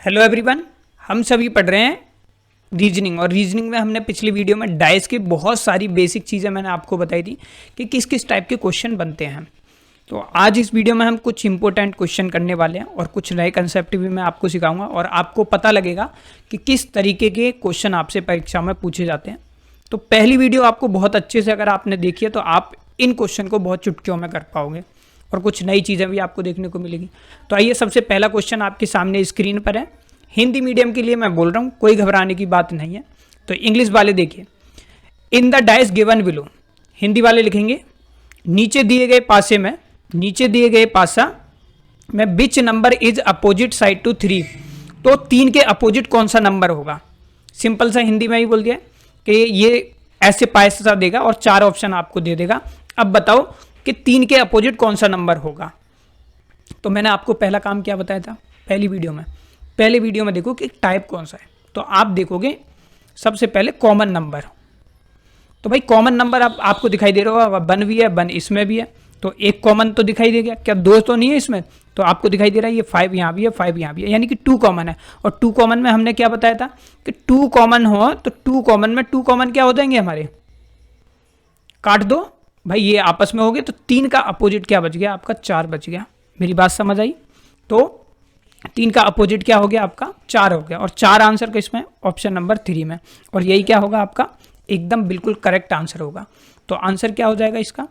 Hello everyone, हम सभी पढ़ रहे हैं रीजनिंग। और रीजनिंग में हमने पिछली वीडियो में डाइस की बहुत सारी बेसिक चीज़ें मैंने आपको बताई थी कि किस किस टाइप के क्वेश्चन बनते हैं। तो आज इस वीडियो में हम कुछ इंपॉर्टेंट क्वेश्चन करने वाले हैं और कुछ नए कंसेप्ट भी मैं आपको सिखाऊंगा और आपको पता लगेगा कि किस तरीके के क्वेश्चन आपसे परीक्षा में पूछे जाते हैं। तो पहली वीडियो आपको बहुत अच्छे से अगर आपने देखी है तो आप इन क्वेश्चन को बहुत चुटकियों में कर पाओगे और कुछ नई चीज़ें भी आपको देखने को मिलेगी। तो आइए, सबसे पहला क्वेश्चन आपके सामने स्क्रीन पर है। हिंदी मीडियम के लिए मैं बोल रहा हूँ, कोई घबराने की बात नहीं है। तो इंग्लिश वाले देखिए, इन the dice given below. Hindi वाले लिखेंगे नीचे दिए गए पासे में, नीचे दिए गए पासा में which number is opposite side to 3। तो 3 के अपोजिट कौन सा नंबर होगा। सिंपल सा हिंदी में ही बोल दिया कि ये ऐसे पासा देगा और 4 ऑप्शन आपको दे देगा। अब बताओ कि 3 के अपोजिट कौन सा नंबर होगा। तो मैंने आपको पहला काम क्या बताया था पहली वीडियो में देखो कि टाइप कौन सा है। तो आप देखोगे सबसे पहले कॉमन नंबर। तो भाई कॉमन नंबर आपको दिखाई दे रहा होगा, 1 भी है, 1 इसमें भी है, तो एक कॉमन तो दिखाई दे गया। क्या 2 तो नहीं है इसमें, तो आपको दिखाई दे रहा है ये 5 यहाँ भी है, 5 यहाँ भी है, यानी कि 2 कॉमन है। और 2 कॉमन में हमने क्या बताया था कि 2 कॉमन हो तो 2 कॉमन में 2 कॉमन क्या हो जाएंगे हमारे, काट दो भाई, ये आपस में हो गए। तो 3 का अपोजिट क्या बच गया आपका, 4 बच गया। मेरी बात समझ आई। तो 3 का अपोजिट क्या हो गया आपका, 4 हो गया। और 4 आंसर किसमें, ऑप्शन नंबर 3 में। और यही क्या होगा आपका, एकदम बिल्कुल करेक्ट आंसर होगा। तो आंसर क्या हो जाएगा इसका,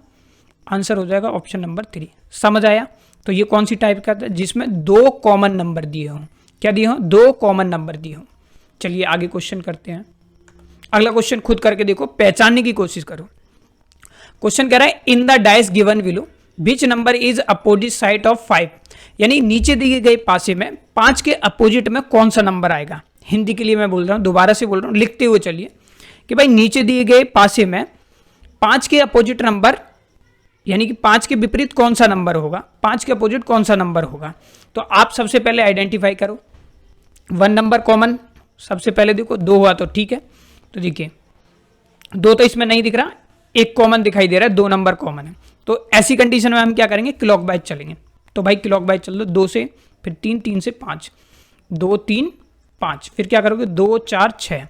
आंसर हो जाएगा ऑप्शन नंबर 3। समझ आया। तो ये कौन सी टाइप का था, जिसमें 2 कॉमन नंबर दिए हों। क्या दिए हों, 2 कॉमन नंबर दिए हों। चलिए आगे क्वेश्चन करते हैं। अगला क्वेश्चन खुद करके देखो, पहचानने की कोशिश करो। क्वेश्चन कह रहा है इन the dice given below which number is opposite side of 5। यानी नीचे दिए गए पासे में 5 के अपोजिट में कौन सा नंबर आएगा। हिंदी के लिए मैं बोल रहा हूं, दोबारा से बोल रहा हूं, लिखते हुए चलिए कि भाई नीचे दिए गए पासे में 5 के अपोजिट नंबर, यानी कि 5 के विपरीत कौन सा नंबर होगा, 5 के अपोजिट कौन सा नंबर होगा। तो आप सबसे पहले आइडेंटिफाई करो। 1 नंबर कॉमन सबसे पहले देखो, 2 हुआ तो ठीक है। तो देखिए 2 तो इसमें नहीं दिख रहा, एक कॉमन दिखाई दे रहा है, 2 नंबर कॉमन है। तो ऐसी कंडीशन में हम क्या करेंगे, क्लॉक वाइज चलेंगे। तो भाई क्लॉक वाइज चल दो, 2 से, फिर 3, 3 से 5, 2, 3, 5, फिर क्या करोगे 2, 4, 6,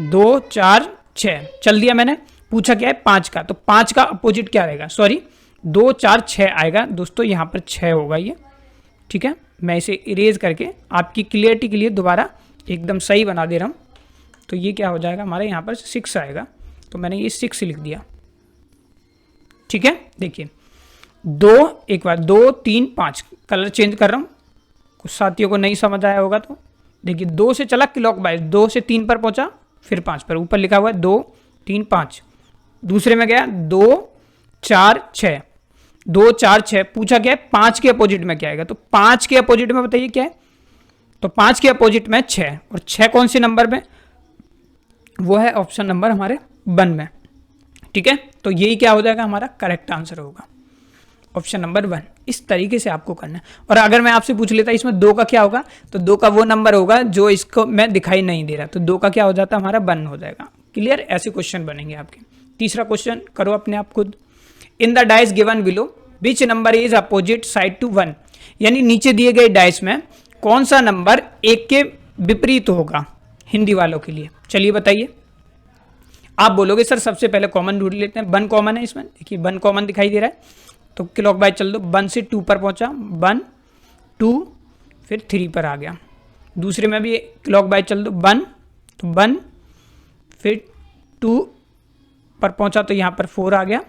2, 4, 6 चल दिया मैंने। पूछा क्या है 5 का, तो 5 का अपोजिट क्या रहेगा, सॉरी 2, 4, 6 आएगा दोस्तों, यहाँ पर 6 होगा ये। ठीक है, मैं इसे इरेज करके आपकी क्लियरिटी के लिए दोबारा एकदम सही बना दे रहा हूँ। तो ये क्या हो जाएगा हमारे यहाँ पर 6 आएगा। तो मैंने ये 6 लिख दिया। ठीक है, देखिए 2, एक बार 2, 3, 5, कलर चेंज कर रहा हूँ, कुछ साथियों को नहीं समझ आया होगा। तो देखिए 2 से चला क्लॉक वाइज, 2 से 3 पर पहुंचा, फिर 5 पर, ऊपर लिखा हुआ है 2, 3, 5। दूसरे में गया 2, 4, 6, 2, 4, 6। पूछा क्या है 5 के अपोजिट में क्या आएगा। तो 5 के अपोजिट में बताइए क्या है, तो 5 के अपोजिट में 6, और 6 कौन से नंबर में, वो है ऑप्शन नंबर हमारे 1 में। ठीक है, तो यही क्या हो जाएगा हमारा करेक्ट आंसर होगा, ऑप्शन नंबर 1। इस तरीके से आपको करना है। और अगर मैं आपसे पूछ लेता इसमें 2 का क्या होगा, तो 2 का वो नंबर होगा जो इसको मैं दिखाई नहीं दे रहा, तो 2 का क्या हो जाता हमारा 1 हो जाएगा। क्लियर, ऐसे क्वेश्चन बनेंगे आपके। तीसरा क्वेश्चन करो अपने आप खुद। In the dice given below which number is opposite side to 1। यानी नीचे दिए गए डाइस में कौन सा नंबर 1 के विपरीत होगा, हिंदी वालों के लिए। चलिए बताइए। आप बोलोगे सर सबसे पहले कॉमन ढूंढ लेते हैं, 1 कॉमन है इसमें, देखिए 1 कॉमन दिखाई दे रहा है। तो क्लॉक वाइज चल दो, 1 से 2 पर पहुंचा, 1, 2, फिर 3 पर आ गया। दूसरे में भी क्लॉक वाइज चल दो, 1, तो 1, फिर 2 पर पहुंचा, तो यहाँ पर 4 आ गया,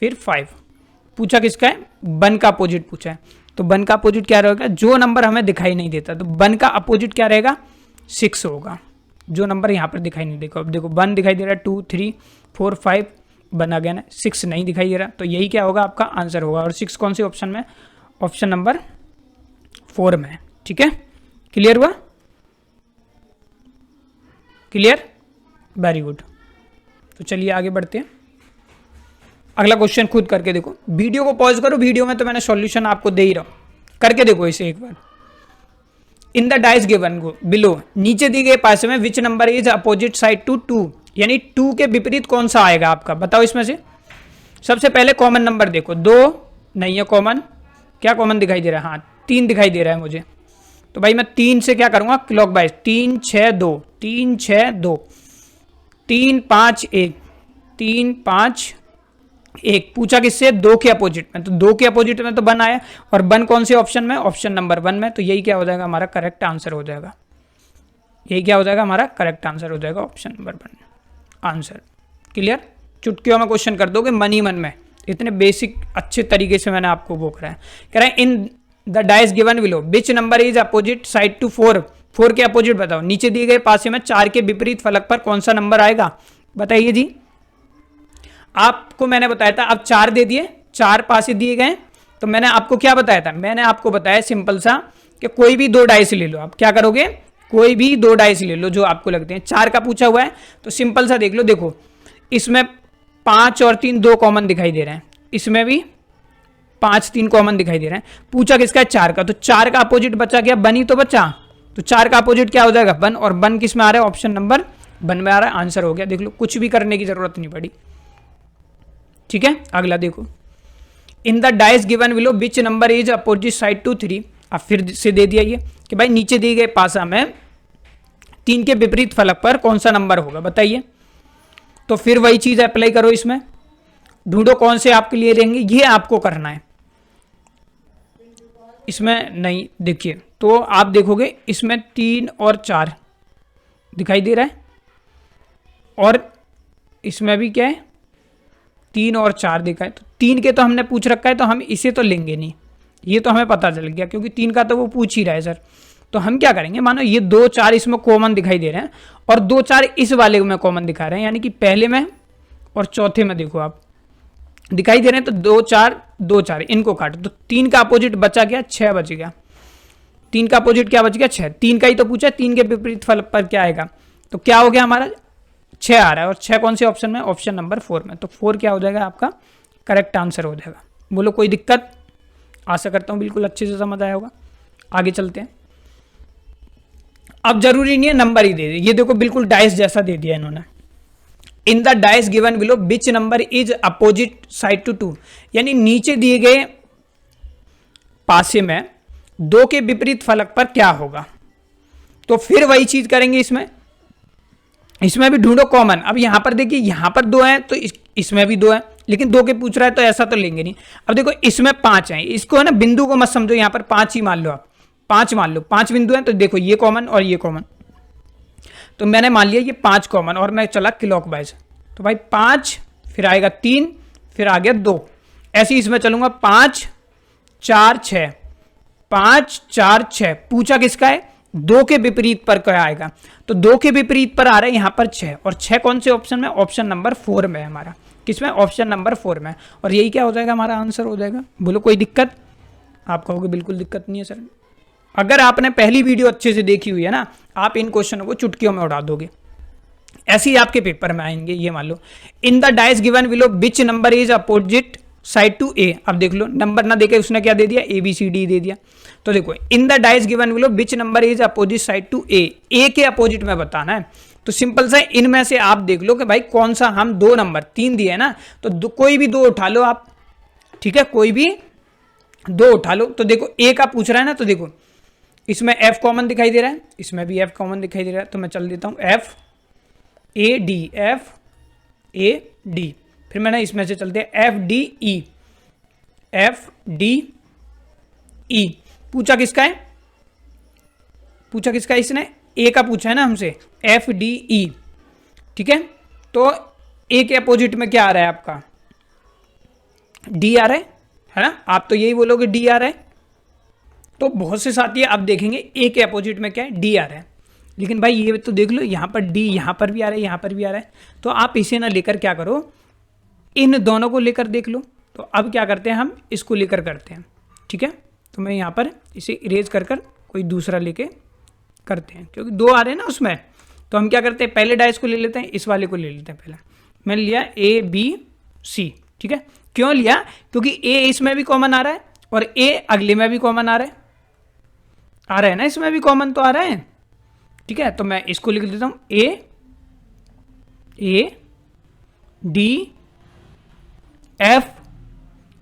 फिर 5। पूछा किसका है, 1 का अपोजिट पूछा है। तो 1 का अपोजिट क्या रहेगा, जो नंबर हमें दिखाई नहीं देता। तो 1 का अपोजिट क्या रहेगा, 6 होगा, जो नंबर यहाँ पर दिखाई नहीं देगा। अब देखो 1 दिखाई दे रहा है, 2, 3, 4, 5 बना गया ना, 6 नहीं दिखाई दे रहा। तो यही क्या होगा आपका आंसर होगा। और 6 कौन से ऑप्शन में, ऑप्शन नंबर 4 में। ठीक है, क्लियर हुआ, क्लियर, वेरी गुड। तो चलिए आगे बढ़ते हैं। अगला क्वेश्चन खुद करके देखो, वीडियो को पॉज करो, वीडियो में तो मैंने सॉल्यूशन आपको दे ही रहा हूं, करके देखो इसे एक बार। In the dice given below नीचे दी गए पासे में which number is opposite side to 2। यानी 2 के विपरीत कौन सा आएगा आपका, बताओ इसमें से। सबसे पहले कॉमन नंबर देखो, 2 नहीं है कॉमन, क्या कॉमन दिखाई दे रहा है, हाँ 3 दिखाई दे रहा है मुझे। तो भाई मैं 3 से क्या करूंगा क्लॉक वाइज, 3 6 2, 3 6 2, 3 5 1, 3 5 1। पूछा किससे, 2 के अपोजिट में, तो 2 के अपोजिट में तो 1 आया, और 1 कौन से ऑप्शन में, ऑप्शन नंबर 1 में। तो यही क्या हो जाएगा हमारा करेक्ट आंसर हो जाएगा, यही क्या हो जाएगा हमारा करेक्ट आंसर हो जाएगा, ऑप्शन नंबर 1 आंसर। क्लियर, चुटकियों में क्वेश्चन कर दोगे मन ही मन में, इतने बेसिक अच्छे तरीके से मैंने आपको वो करा है। कह रहे हैं in the dice given below which number is opposite side to 4, 4 के अपोजिट बताओ, नीचे दिए गए पासे में 4 के विपरीत फलक पर कौन सा नंबर आएगा, बताइए जी। आपको मैंने बताया था, अब 4 दे दिए, 4 पासे दिए गए, तो मैंने आपको क्या बताया था, मैंने आपको बताया सिंपल सा कि कोई भी 2 डाइस ले लो। आप क्या करोगे, कोई भी 2 डाइस ले लो जो आपको लगते हैं। 4 का पूछा हुआ है तो सिंपल सा देख लो, देखो इसमें 5 और 3 2 कॉमन दिखाई दे रहे हैं, इसमें भी 5 3 कॉमन दिखाई दे रहे हैं। पूछा किसका है, 4 का, तो 4 का अपोजिट बचा क्या, 1 ही तो बचा, तो 4 का अपोजिट क्या हो जाएगा 1, और 1 किस में आ रहा है, ऑप्शन नंबर 1 में आ रहा है, आंसर हो गया। देख लो कुछ भी करने की जरूरत नहीं पड़ी। ठीक है, अगला देखो, in the dice given below which number is opposite side to 3। अब फिर से दे दिया ये कि भाई नीचे दिए गए पासा में 3 के विपरीत फलक पर कौन सा नंबर होगा, बताइए। तो फिर वही चीज अप्लाई करो, इसमें ढूंढो कौन से आपके लिए रहेंगे, ये आपको करना है। इसमें नहीं, देखिए तो आप देखोगे इसमें 3 और 4 दिखाई दे रहा है, और इसमें भी क्या है 3 और 4 दिखा है। तो 3 के तो हमने पूछ रखा है, तो हम इसे तो लेंगे नहीं, ये तो हमें पता चल गया, क्योंकि 3 का तो वो पूछ ही रहा है सर। तो हम क्या करेंगे, मानो ये 2 4 इसमें कॉमन दिखाई दे रहे हैं, और 2 4 इस वाले में कॉमन दिखा रहे हैं, यानी कि पहले में और चौथे में देखो आप दिखाई दे रहे हैं। तो 2 4 2 4 इनको काटो, तो 3 का अपोजिट बचा गया, 6 बच गया। 3 का अपोजिट क्या बच गया, 6। 3 का ही तो पूछा, 3 के विपरीत फल पर क्या आएगा, तो क्या हो गया हमारा 6 आ रहा है, और 6 कौन से ऑप्शन में, ऑप्शन नंबर 4 में। तो 4 क्या हो जाएगा आपका करेक्ट आंसर हो जाएगा। बोलो कोई दिक्कत, आशा करता हूं बिल्कुल अच्छे से समझ आया होगा। आगे चलते हैं। अब जरूरी नहीं है नंबर ही दे दे, ये देखो बिल्कुल डाइस जैसा दे दिया इन्होंने, in the dice given below which number is opposite side to 2, यानी नीचे दिए गए पासे में 2 के विपरीत फलक पर क्या होगा। तो फिर वही चीज करेंगे, इसमें भी ढूंढो कॉमन। अब यहां पर देखिए, यहां पर 2 है तो इसमें भी 2 है, लेकिन 2 के पूछ रहा है तो ऐसा तो लेंगे नहीं। अब देखो इसमें 5 है, इसको है ना बिंदु को मत समझो, यहां पर 5 ही मान लो आप, 5 मान लो, 5 बिंदु हैं, तो देखो ये कॉमन और ये कॉमन, तो मैंने मान लिया ये 5 कॉमन, और मैं चला क्लॉकवाइज। तो भाई 5 फिर आएगा 3 फिर आ गया 2, ऐसे ही इसमें चलूंगा 5 4 6, 5 4 6। पूछा किसका है, 2 के विपरीत पर क्या आएगा, तो 2 के विपरीत पर आ रहा है यहां पर 6, और 6 कौन से ऑप्शन में, ऑप्शन नंबर 4 में है हमारा, किसमें, ऑप्शन नंबर 4 में। और यही क्या हो जाएगा हमारा आंसर हो जाएगा। बोलो कोई दिक्कत, आप कहोगे बिल्कुल दिक्कत नहीं है सर। अगर आपने पहली वीडियो अच्छे से देखी हुई है ना, आप इन क्वेश्चनों को चुटकियों में उड़ा दोगे, ऐसे ही आपके पेपर में आएंगे। ये मान लो in the dice given below which number is opposite side to A. अब देख लो नंबर ना देके उसने क्या दे दिया, ए बी सी डी दे दिया। तो देखो in the dice given below which number is opposite side to A, A के अपोजिट में बताना है। तो सिंपल सा इनमें से आप देख लो कि भाई कौन सा, हम 2 नंबर 3 दिए है ना, तो कोई भी 2 उठा लो आप, ठीक है, कोई भी 2 उठा लो। तो देखो ए का पूछ रहा है ना, तो देखो इसमें एफ कॉमन दिखाई दे रहा है, इसमें भी एफ कॉमन दिखाई दे रहा है, तो मैं चल देता हूं F A D, F A D. फिर मैंने इसमें से चलते हैं F D E, F D E. पूछा किसका है, पूछा किसका है, इसने ए का पूछा है ना हमसे, एफ डी ई, ठीक है। तो ए के अपोजिट में क्या आ रहा है आपका, डी आ रहा है ना, आप तो यही बोलोगे डी आ रहा है। तो बहुत से साथी अब देखेंगे ए के अपोजिट में क्या है, डी आ रहा है, लेकिन भाई ये तो देख लो यहाँ पर डी, यहाँ पर भी आ रहा है, यहाँ पर भी आ रहा है। तो आप इसे ना लेकर क्या करो, इन दोनों को लेकर देख लो। तो अब क्या करते हैं, हम इसको लेकर करते हैं, ठीक है। तो मैं यहाँ पर इसे इरेज कर कोई दूसरा लेके करते हैं, क्योंकि 2 आ रहे हैं ना उसमें। तो हम क्या करते हैं, पहले डाइस को ले लेते हैं, इस वाले को ले लेते हैं। पहले मैंने लिया ए बी सी, ठीक है। क्यों लिया, क्योंकि ए इसमें भी कॉमन आ रहा है और ए अगले में भी कॉमन आ रहा है ना, इसमें भी कॉमन तो आ रहा है, ठीक है। तो मैं इसको लिख देता हूं A D F,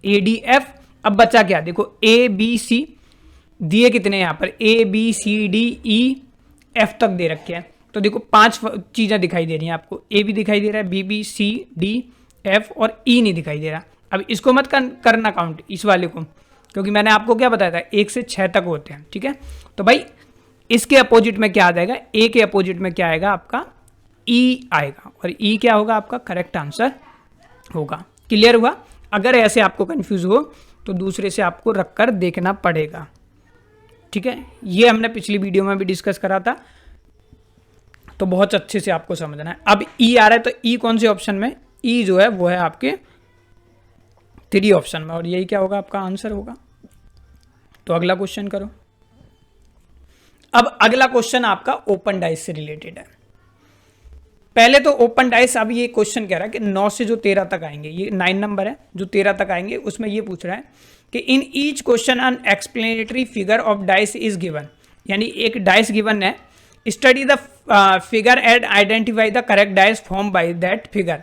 A D F. अब बचा क्या, देखो ए बी सी, दिए कितने यहाँ पर A B C D E F तक दे रखे हैं। तो देखो 5 चीज़ें दिखाई दे रही हैं आपको, A भी दिखाई दे रहा है, B C D F और E नहीं दिखाई दे रहा। अब इसको मत करना काउंट, इस वाले को, क्योंकि मैंने आपको क्या बताया था 1 से 6 तक होते हैं, ठीक है। तो भाई इसके अपोजिट में क्या आ जाएगा, A के अपोजिट में क्या आएगा आपका E आएगा, और E क्या होगा आपका करेक्ट आंसर होगा। क्लियर हुआ? अगर ऐसे आपको कंफ्यूज हो तो दूसरे से आपको रखकर देखना पड़ेगा, ठीक है। ये हमने पिछली वीडियो में भी डिस्कस करा था, तो बहुत अच्छे से आपको समझना है। अब E आ रहा है, तो E कौन से ऑप्शन में, E जो है वो है आपके 3 ऑप्शन में, और यही क्या होगा आपका आंसर होगा। तो अगला क्वेश्चन करो। अब अगला क्वेश्चन आपका ओपन डाइस से रिलेटेड है। पहले तो ओपन डाइस, अब ये क्वेश्चन कह रहा है कि 9 से जो 13 तक आएंगे, ये 9 नंबर है, जो 13 तक आएंगे उसमें ये पूछ रहा है कि in each question an explanatory figure of dice is given, यानी एक डाइस गिवन है, study the figure and identify the correct dice form by that figure.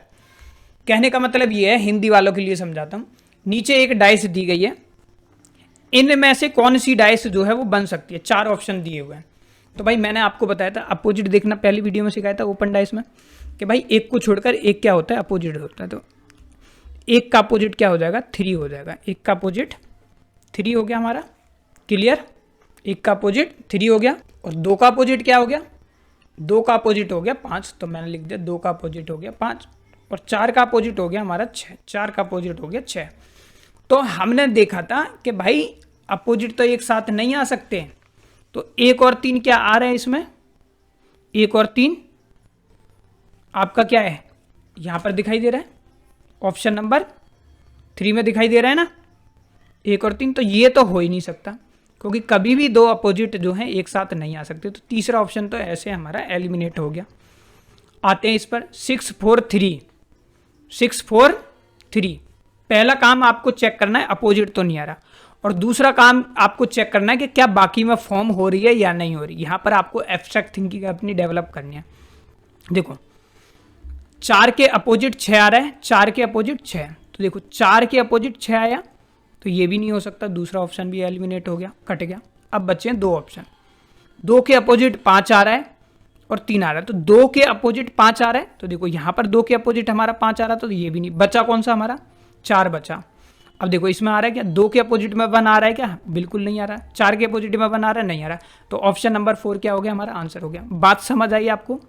कहने का मतलब ये है, हिंदी वालों के लिए समझाता हूँ। नीचे एक डाइस दी गई है, इनमें से कौन सी डाइस जो है वो बन सकती है, 4 ऑप्शन दिए हुए हैं। तो भाई मैंने आपको बताया था अपोजिट देखना, पहली वीडियो में सिखाया था ओपन डाइस में, कि भाई एक को छोड़कर एक क्या होता है, अपोजिट होता है। तो एक का अपोजिट क्या हो जाएगा, 3 हो जाएगा। एक का अपोजिट 3 हो गया हमारा, क्लियर। एक का अपोजिट 3 हो गया, और 2 का अपोजिट क्या हो गया, 2 का अपोजिट हो गया 5, तो मैंने लिख दिया 2 का अपोजिट हो गया 5, और 4 का अपोजिट हो गया हमारा 6, 4 का अपोजिट हो गया 6। तो हमने देखा था कि भाई अपोजिट तो एक साथ नहीं आ सकते, तो 1 और 3 क्या आ रहे हैं इसमें, 1 और 3 आपका क्या है, यहां पर दिखाई दे रहा है, ऑप्शन नंबर 3 में दिखाई दे रहा है ना, 1 और 3। तो ये तो हो ही नहीं सकता, क्योंकि कभी भी 2 अपोजिट जो हैं एक साथ नहीं आ सकते। तो तीसरा ऑप्शन तो ऐसे हमारा एलिमिनेट हो गया। आते हैं इस पर 6 4 3, 6 4 3। पहला काम आपको चेक करना है अपोजिट तो नहीं आ रहा, और दूसरा काम आपको चेक करना है कि क्या बाकी में फॉर्म हो रही है या नहीं हो रही। यहाँ पर आपको एब्स्ट्रैक्ट थिंकिंग अपनी डेवलप करनी है। देखो 4 के अपोजिट 6 आ रहा है, 4 के अपोजिट 6, तो देखो 4 के अपोजिट 6 आया, तो ये भी नहीं हो सकता, दूसरा ऑप्शन भी एलिमिनेट हो गया, कट गया। अब बचे हैं 2 ऑप्शन, 2 के अपोजिट 5 आ रहा है और 3 आ रहा है, तो 2 के अपोजिट 5 आ रहा है, तो देखो यहाँ पर 2 के अपोजिट हमारा 5 आ रहा था, तो ये भी नहीं बचा, कौन सा हमारा 4 बचा। अब देखो इसमें आ रहा है क्या, 2 के अपोजिट में 1 आ रहा है क्या, बिल्कुल नहीं आ रहा है। 4 के अपोजिट में 1 आ रहा है, नहीं आ रहा, तो ऑप्शन नंबर 4 क्या हो गया हमारा आंसर हो गया। बात समझ आई आपको?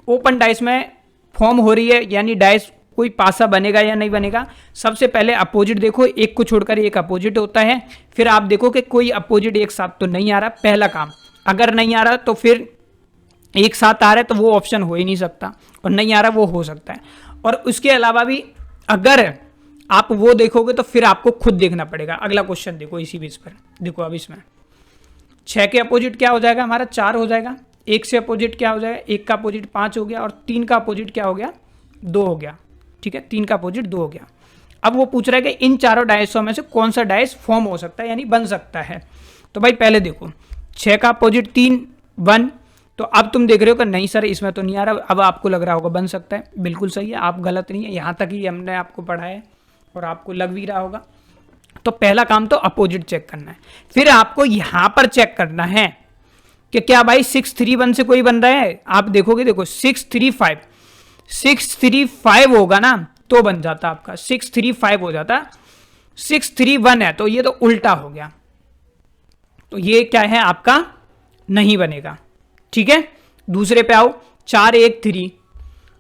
ओपन डाइस में फॉर्म हो रही है, यानी डाइस कोई पासा बनेगा या नहीं बनेगा, सबसे पहले अपोजिट देखो, एक को छोड़कर एक अपोजिट होता है, फिर आप देखो कि कोई अपोजिट एक साथ तो नहीं आ रहा, पहला काम। अगर नहीं आ रहा तो फिर एक साथ आ रहा है तो वो ऑप्शन हो ही नहीं सकता, और नहीं आ रहा वो हो सकता है। और उसके अलावा भी अगर आप वो देखोगे तो फिर आपको खुद देखना पड़ेगा। अगला क्वेश्चन देखो इसी बेस पर, देखो अब इसमें 6 के अपोजिट क्या हो जाएगा हमारा, 4 हो जाएगा। 1 से अपोजिट क्या हो जाएगा, 1 का अपोजिट 5 हो गया, और 3 का अपोजिट क्या हो गया, 2 हो गया, ठीक है। 3 का अपोजिट 2 हो गया। अब वो पूछ रहा है कि इन चारों डाइसों में से कौन सा डाइस फॉर्म हो सकता है, यानी बन सकता है। तो भाई पहले देखो 6 का अपोजिट 3 1, तो अब तुम देख रहे हो कि नहीं सर इसमें तो नहीं आ रहा, अब आपको लग रहा होगा बन सकता है, बिल्कुल सही है, आप गलत नहीं है, यहाँ तक ही हमने आपको पढ़ाया है और आपको लग भी रहा होगा। तो पहला काम तो अपोजिट चेक करना है, फिर आपको यहाँ पर चेक करना है कि क्या भाई 6 3 1 से कोई बन रहा है। आप देखोगे, देखो 6 3 5, 6 3 5 होगा ना तो बन जाता आपका, 6 3 5 हो जाता। 6 3 1 है तो ये तो उल्टा हो गया, तो ये क्या है आपका नहीं बनेगा, ठीक है। दूसरे पे आओ 4 1 3,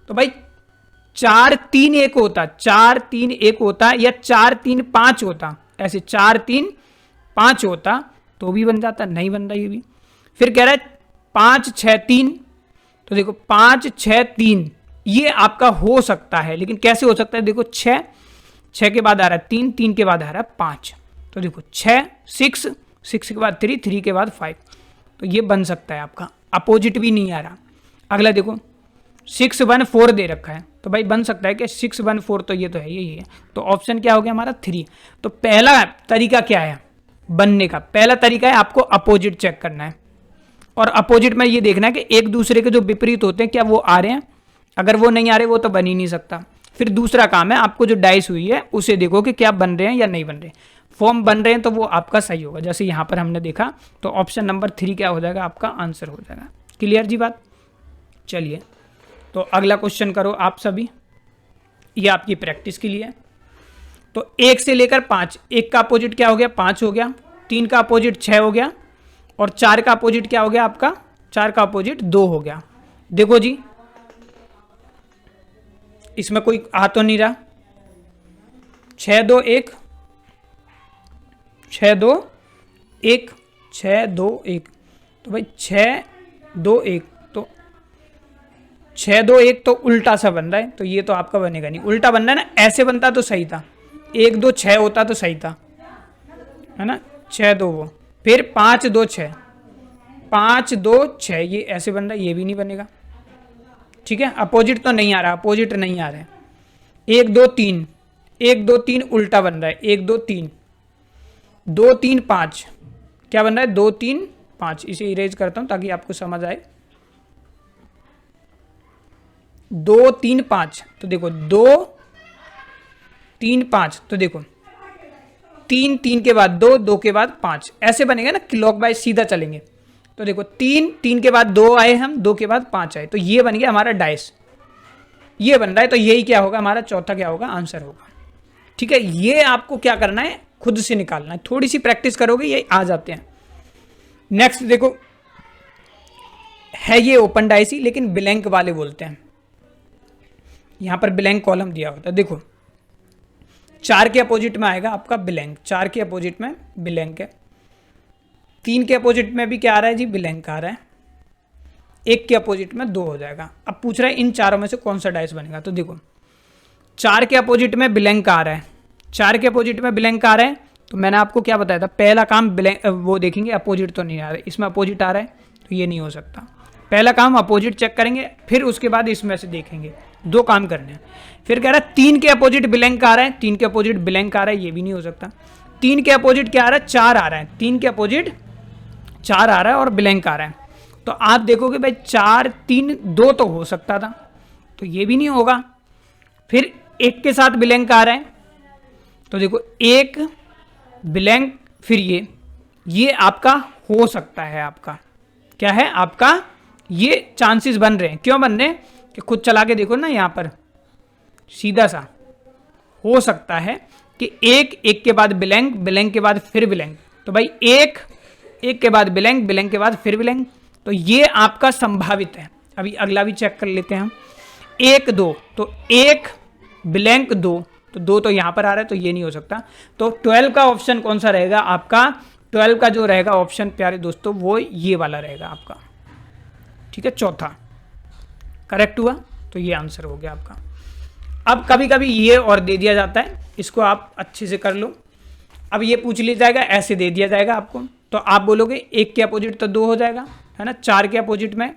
तो भाई 4 3 1 होता, 4 3 1 होता, या 4 3 5 होता, ऐसे 4 3 5 होता तो भी बन जाता, नहीं बन रहा ये भी। फिर कह रहा है 5 6 3, तो देखो 5 6 3 ये आपका हो सकता है, लेकिन कैसे हो सकता है, देखो 6 6 के बाद आ रहा है 3 3 के बाद आ रहा है 5, तो देखो 6 6 6 के बाद 3 3 के बाद 5, तो ये बन सकता है आपका, अपोजिट भी नहीं आ रहा। अगला देखो 6 1 4 दे रखा है, तो भाई बन सकता है कि 6 1 4, तो ये तो है यही है, तो ऑप्शन क्या हो गया हमारा 3। तो पहला तरीका क्या है बनने का, पहला तरीका है आपको अपोजिट चेक करना है, और अपोजिट में ये देखना है कि एक दूसरे के जो विपरीत होते हैं क्या वो आ रहे हैं, अगर वो नहीं आ रहे वो तो बन ही नहीं सकता। फिर दूसरा काम है आपको जो डाइस हुई है उसे देखो कि क्या बन रहे हैं या नहीं बन रहे। फॉर्म बन रहे हैं तो वो आपका सही होगा। जैसे यहाँ पर हमने देखा तो ऑप्शन नंबर 3 क्या हो जाएगा, आपका आंसर हो जाएगा। क्लियर जी बात। चलिए तो अगला क्वेश्चन करो आप सभी, ये आपकी प्रैक्टिस के लिए है। तो 1 से लेकर 5, 1 का अपोजिट क्या हो गया, 5 हो गया, 3 का अपोजिट 6 हो गया, और 4 का अपोजिट क्या हो गया आपका, 4 का अपोजिट 2 हो गया। देखो जी इसमें कोई आ तो नहीं रहा, 6 2 1, 6 2 1, 6 2 1, तो भाई 6 2 1, तो 6 2 1 तो उल्टा सा बन रहा है, तो ये तो आपका बनेगा नहीं। उल्टा बन रहा है ना, ऐसे बनता तो सही था, 1 2 6 होता तो सही था, है ना, 6 2 वो, फिर 5 2 6, 5 2 6, ये ऐसे बन रहा है, ये भी नहीं बनेगा। ठीक है, अपोजिट तो नहीं आ रहा, अपोजिट नहीं आ रहा है। 1 2 3, 1 2 3 उल्टा बन रहा है, 1 2 3, 2 3 5, क्या बन रहा है, 2 3 5। इसे इरेज करता हूं ताकि आपको समझ आए। 2 3 5, तो देखो 2 3 5, तो देखो 3 3 के बाद 2, 2 के बाद 5, ऐसे बनेगा ना, क्लॉकवाइज सीधा चलेंगे। तो देखो 3 3 के बाद 2 आए हम, 2 के बाद 5 आए, तो ये बन गया हमारा डाइस, ये बन रहा है। तो यही क्या होगा, हमारा चौथा क्या होगा, आंसर होगा। ठीक है, ये आपको क्या करना है, खुद से निकालना है, थोड़ी सी प्रैक्टिस करोगे ये आ जाते हैं। नेक्स्ट देखो, है ये ओपन डाइस ही, लेकिन ब्लैंक वाले बोलते हैं। यहां पर ब्लैंक कॉलम दिया होता है, देखो 4 के अपोजिट में आएगा आपका ब्लैंक, 4 के अपोजिट में ब्लैंक है, 3 के अपोजिट में भी क्या आ रहा है जी, ब्लैंक आ रहा है, 1 के अपोजिट में 2 हो जाएगा। अब पूछ रहा है इन चारों में से कौन सा डाइस बनेगा, तो देखो 4 के अपोजिट में ब्लैंक आ रहा है, 4 के अपोजिट में ब्लैंक आ रहा है, तो मैंने आपको क्या बताया था, पहला काम ब्लैंक वो देखेंगे, अपोजिट तो नहीं आ रहा है, इसमें अपोजिट आ रहा है तो ये नहीं हो सकता। पहला काम अपोजिट चेक करेंगे, फिर उसके बाद इसमें से देखेंगे, 2 काम करने हैं। फिर कह रहा है 3 के अपोजिट ब्लैंक आ रहा है, 3 के अपोजिट ब्लैंक आ रहा है, ये भी नहीं हो सकता। 3 के अपोजिट क्या आ रहा है, 4 आ रहा है, 3 के अपोजिट 4 आ रहा है और ब्लैंक आ रहा है, तो आप देखोगे भाई 4 3 2 तो हो सकता था, तो ये भी नहीं होगा। फिर 1 के साथ ब्लैंक आ रहा है, तो देखो 1 ब्लैंक, फिर ये आपका हो सकता है, आपका क्या है, आपका ये चांसेस बन रहे हैं। क्यों बन रहे हैं कि खुद चला के देखो ना, यहाँ पर सीधा सा हो सकता है कि 1 के बाद ब्लैंक, ब्लैंक के बाद फिर ब्लैंक, तो भाई 1 के बाद ब्लैंक, ब्लैंक के बाद फिर ब्लैंक, तो ये आपका संभावित है। अभी अगला भी चेक कर लेते हैं हम, 1 2, तो 1 ब्लैंक 2, तो 2 तो यहाँ पर आ रहा है, तो ये नहीं हो सकता। तो 12 का ऑप्शन कौन सा रहेगा आपका, 12 का जो रहेगा ऑप्शन प्यारे दोस्तों, वो ये वाला रहेगा आपका। ठीक है, चौथा करेक्ट हुआ, तो ये आंसर हो गया आपका। अब कभी कभी ये और दे दिया जाता है, इसको आप अच्छे से कर लो। अब ये पूछ लिया जाएगा, ऐसे दे दिया जाएगा आपको, तो आप बोलोगे 1 के अपोजिट तो 2 हो जाएगा, है ना, 4 के अपोजिट में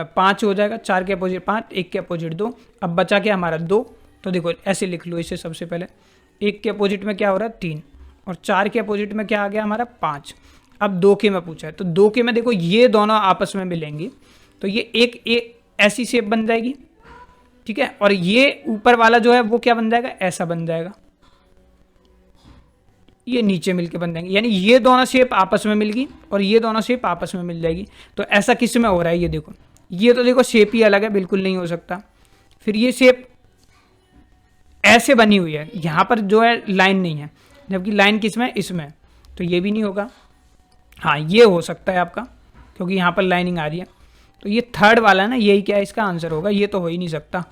5 हो जाएगा, 4 के अपोजिट 5, 1 के अपोजिट 2, अब बचा क्या हमारा 2, तो देखो ऐसे लिख लो इसे। सबसे पहले 1 के अपोजिट में क्या हो रहा है 3, और 4 के अपोजिट में क्या आ गया हमारा 5। अब 2 के में पूछा है, तो 2 के में देखो ये दोनों आपस में मिलेंगी, तो ये एक ऐसी शेप बन जाएगी। ठीक है, और ये ऊपर वाला जो है वो क्या बन जाएगा, ऐसा बन जाएगा, ये नीचे मिलके बन जाएंगे, यानी ये दोनों शेप आपस में मिलगी और ये दोनों शेप आपस में मिल जाएगी। तो ऐसा किस में हो रहा है, ये देखो, ये तो देखो शेप ही अलग है, बिल्कुल नहीं हो सकता। फिर ये शेप ऐसे बनी हुई है, यहाँ पर जो है लाइन नहीं है, जबकि लाइन किस में, इसमें, तो ये भी नहीं होगा। हाँ, ये हो सकता है आपका, क्योंकि यहाँ पर लाइनिंग आ रही है, तो ये थर्ड वाला ना, यही क्या इसका आंसर होगा, ये तो हो ही नहीं सकता।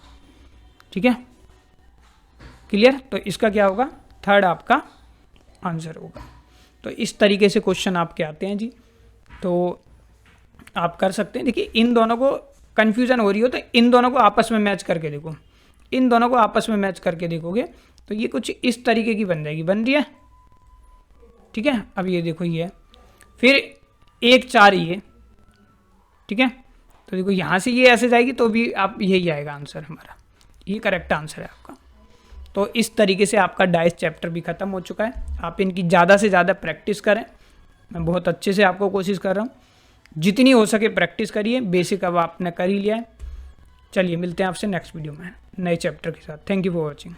ठीक है, क्लियर, तो इसका क्या होगा, थर्ड आपका आंसर होगा। तो इस तरीके से क्वेश्चन आपके आते हैं जी, तो आप कर सकते हैं। देखिए इन दोनों को कन्फ्यूजन हो रही हो तो इन दोनों को आपस में मैच करके देखो, इन दोनों को आपस में मैच करके देखोगे तो ये कुछ इस तरीके की बन जाएगी, बन रही है। ठीक है, अब ये देखो ये फिर 1 4 ये, ठीक है, तो देखो यहाँ से ये ऐसे जाएगी तो भी आप यही आएगा आंसर हमारा, ये करेक्ट आंसर है आपका। तो इस तरीके से आपका डाइस चैप्टर भी ख़त्म हो चुका है। आप इनकी ज़्यादा से ज़्यादा प्रैक्टिस करें, मैं बहुत अच्छे से आपको कोशिश कर रहा हूँ, जितनी हो सके प्रैक्टिस करिए। बेसिक अब आपने कर ही लिया है। चलिए मिलते हैं आपसे नेक्स्ट वीडियो में नए चैप्टर के साथ। Thank you for watching.